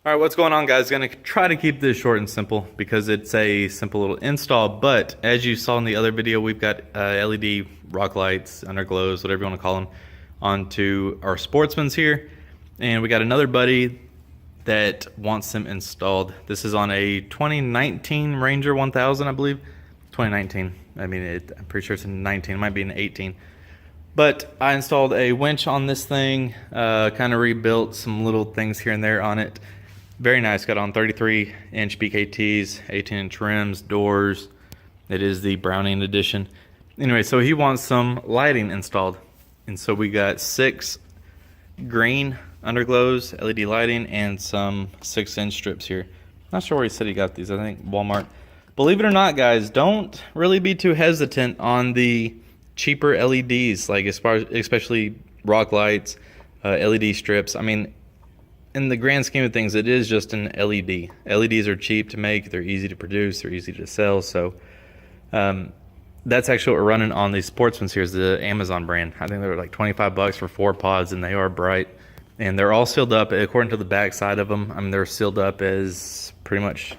All right, what's going on, guys? Gonna try to keep this short and simple because it's a simple little install. But as you saw in the other video, we've got LED rock lights, underglows, whatever you want to call them, onto our Sportsmans here. And we got another buddy that wants them installed. This is on a 2019 Ranger 1000, I believe. 2019. I mean, I'm pretty sure it's in 19. It might be in 18. But I installed a winch on this thing, kind of rebuilt some little things here and there on it. Very nice. Got on 33-inch BKTs, 18-inch rims, doors. It is the Browning edition. Anyway, so he wants some lighting installed. And so we got 6 green underglows, LED lighting, and some 6-inch strips here. Not sure where he said he got these. I think Walmart. Believe it or not, guys, don't really be too hesitant on the cheaper LEDs, like especially rock lights, LED strips. I mean, in the grand scheme of things, it is just an LED. LEDs are cheap to make, they're easy to produce, they're easy to sell. So that's actually what we're running on these Sportsmans here, is the Amazon brand. I think they're like 25 bucks for 4 pods, and they are bright. And they're all sealed up according to the back side of them. I mean, they're sealed up as pretty much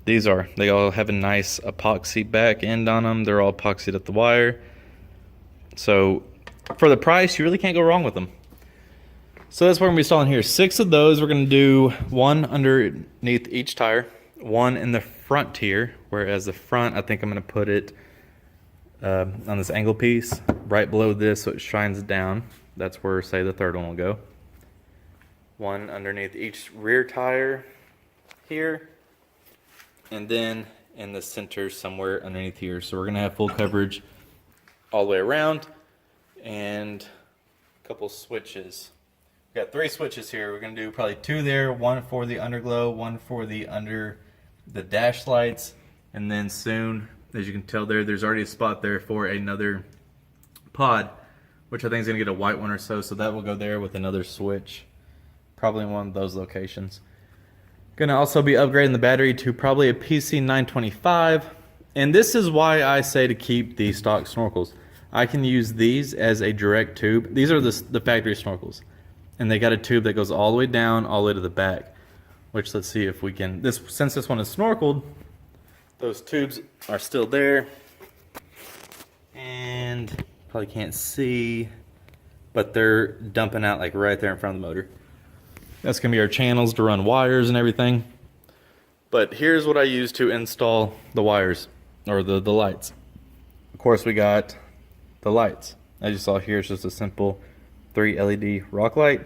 these are. They all have a nice epoxy back end on them. They're all epoxied at the wire. So for the price, you really can't go wrong with them. So that's what we're going to be installing here. 6 of those. We're going to do 1 underneath each tire, 1 in the front here, whereas the front, I think I'm going to put it on this angle piece right below this so it shines down. That's where, say, the third one will go. 1 underneath each rear tire here, and then in the center somewhere underneath here. So we're going to have full coverage all the way around, and a couple switches. We got 3 switches here. We're going to do probably 2 there, 1 for the underglow, 1 for the dash lights, and then soon, as you can tell there's already a spot there for another pod, which I think is going to get a white one or so, so that will go there with another switch, probably in one of those locations. Going to also be upgrading the battery to probably a PC 925, and this is why I say to keep the stock snorkels. I can use these as a direct tube. These are the factory snorkels. And they got a tube that goes all the way down, all the way to the back. Which, let's see if we can, since this one is snorkeled, those tubes are still there. And probably can't see, but they're dumping out like right there in front of the motor. That's gonna be our channels to run wires and everything. But here's what I use to install the wires, or the lights. Of course, we got the lights. As you saw here, it's just a simple 3 LED rock light.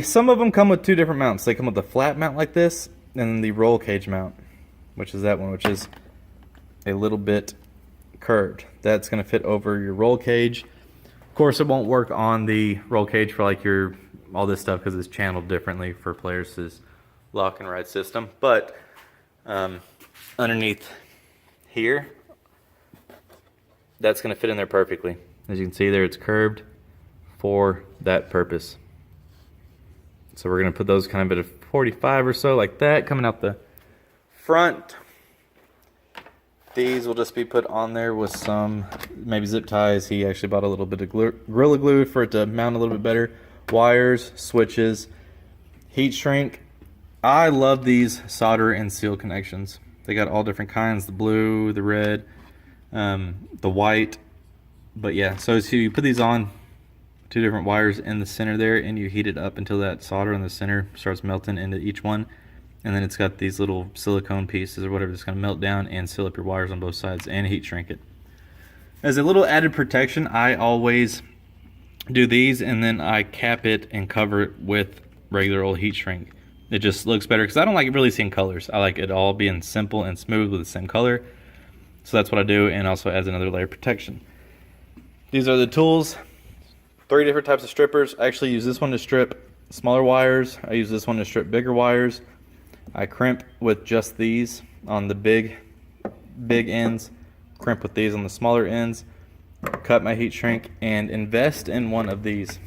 Some of them come with 2 different mounts. They come with a flat mount like this, and then the roll cage mount, which is that one, which is a little bit curved. That's going to fit over your roll cage. Of course, it won't work on the roll cage for like all this stuff, because it's channeled differently for Polaris' lock and ride system. But underneath here, that's going to fit in there perfectly. As you can see there, it's curved for that purpose. So we're going to put those kind of at a 45 or so, like that, coming out the front. These will just be put on there with some maybe zip ties. He actually bought a little bit of Gorilla Glue for it to mount a little bit better. Wires, switches, heat shrink. I love these solder and seal connections. They got all different kinds, the blue, the red, the white. But yeah, so you put these on, 2 different wires in the center there, and you heat it up until that solder in the center starts melting into each one. And then it's got these little silicone pieces or whatever that's going to melt down and seal up your wires on both sides and heat shrink it. As a little added protection, I always do these, and then I cap it and cover it with regular old heat shrink. It just looks better because I don't like really seeing colors. I like it all being simple and smooth with the same color. So that's what I do, and also adds another layer of protection. These are the tools. 3 different types of strippers. I actually use this one to strip smaller wires. I use this one to strip bigger wires. I crimp with just these on the big ends. Crimp with these on the smaller ends. Cut my heat shrink and invest in one of these.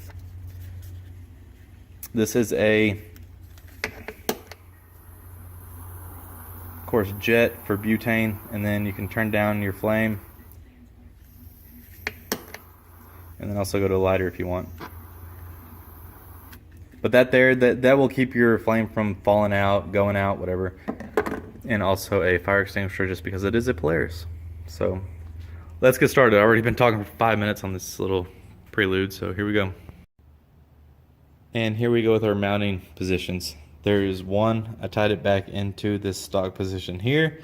This is of course, jet for butane, and then you can turn down your flame. And then also go to a lighter if you want. But that will keep your flame from falling out, going out, whatever. And also a fire extinguisher, just because it is a Polaris. So let's get started. I've already been talking for 5 minutes on this little prelude, so here we go. And here we go with our mounting positions. There is one, I tied it back into this stock position here.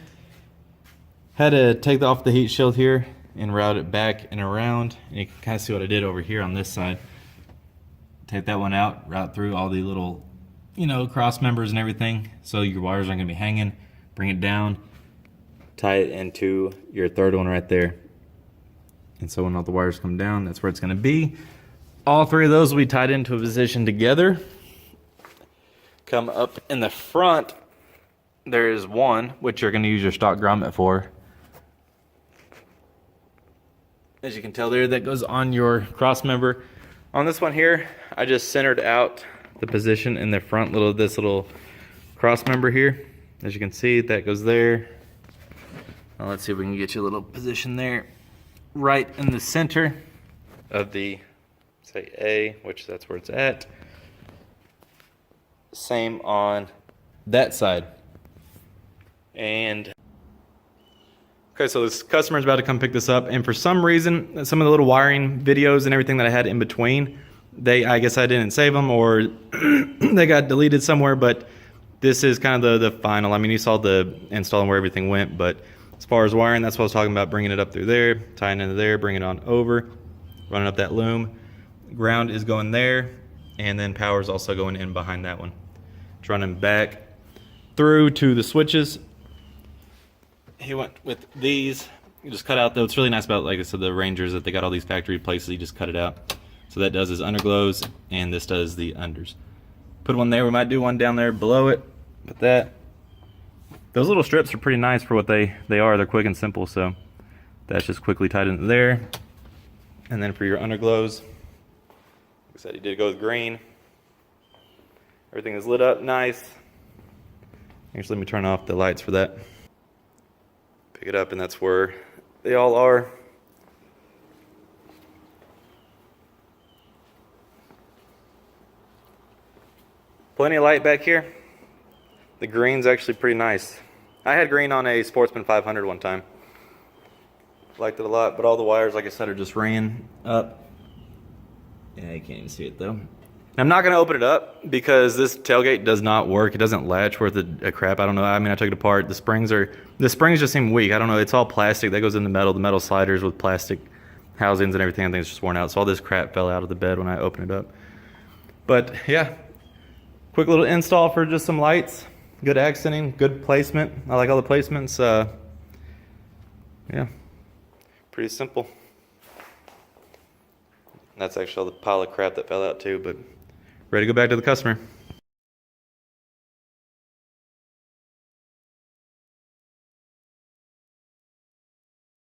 Had to take off the heat shield here and route it back and around. And you can kind of see what I did over here on this side. Take that one out, route through all the little, cross members and everything, so your wires aren't gonna be hanging. Bring it down, tie it into your third one right there. And so when all the wires come down, that's where it's gonna be. All three of those will be tied into a position together. Come up in the front, there is one, which you're gonna use your stock grommet for. As you can tell there, that goes on your cross member. On this one here, I just centered out the position in the front this little cross member here. As you can see, that goes there. Now let's see if we can get you a little position there. Right in the center of the, say A, which that's where it's at. Same on that side. And okay, so this customer's about to come pick this up, and for some reason, some of the little wiring videos and everything that I had in between, I guess I didn't save them, or they got deleted somewhere, but this is kind of the final. I mean, you saw the install and where everything went, but as far as wiring, that's what I was talking about, bringing it up through there, tying into there, bringing it on over, running up that loom. Ground is going there, and then power is also going in behind that one. It's running back through to the switches. He went with these. You just cut out, though. It's really nice about, like I said, the Rangers, that they got all these factory places. You just cut it out. So that does is underglows, and this does the unders. Put one there. We might do one down there below it. But those little strips are pretty nice for what they are. They're quick and simple. So that's just quickly tied into there. And then for your underglows, like I said, you did go with green. Everything is lit up nice. Actually, let me turn off the lights for that. Pick it up, and that's where they all are. Plenty of light back here. The green's actually pretty nice. I had green on a Sportsman 500 one time. Liked it a lot, but all the wires, like I said, are just ran up. Yeah, you can't even see it though. I'm not going to open it up because this tailgate does not work. It doesn't latch worth a crap. I don't know. I mean, I took it apart. The springs just seem weak. I don't know. It's all plastic. That goes in the metal sliders with plastic housings and everything. I think it's just worn out. So all this crap fell out of the bed when I opened it up. But yeah, quick little install for just some lights. Good accenting, good placement. I like all the placements. Yeah, pretty simple. That's actually all the pile of crap that fell out too, but ready to go back to the customer.